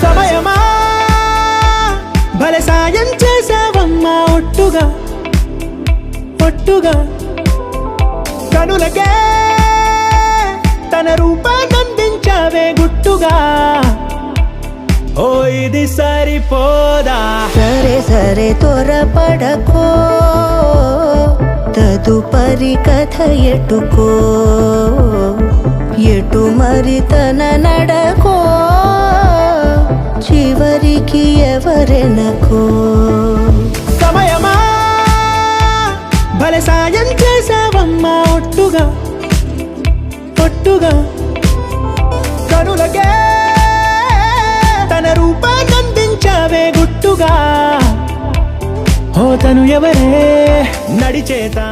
సమయమా భలే సాయం చేసావమ్మా ఒట్టుగా ఒట్టుగా కనులకే తన రూపాన్నందించావే గుట్టుగా ఓ ఇది సరిపోదా సరే సరే త్వరపడకో తదుపరి కథ ఎటుకో ఎటు మరి తన నడకో చివరికి ఎవరెనకో సమయమా భలే సాయం చేసావమ్మా ఒట్టుగా ఒట్టుగా కనులకే తన రూపాన్నందించావే గుట్టుగా ఓ తను ఎవరే నడిచేతా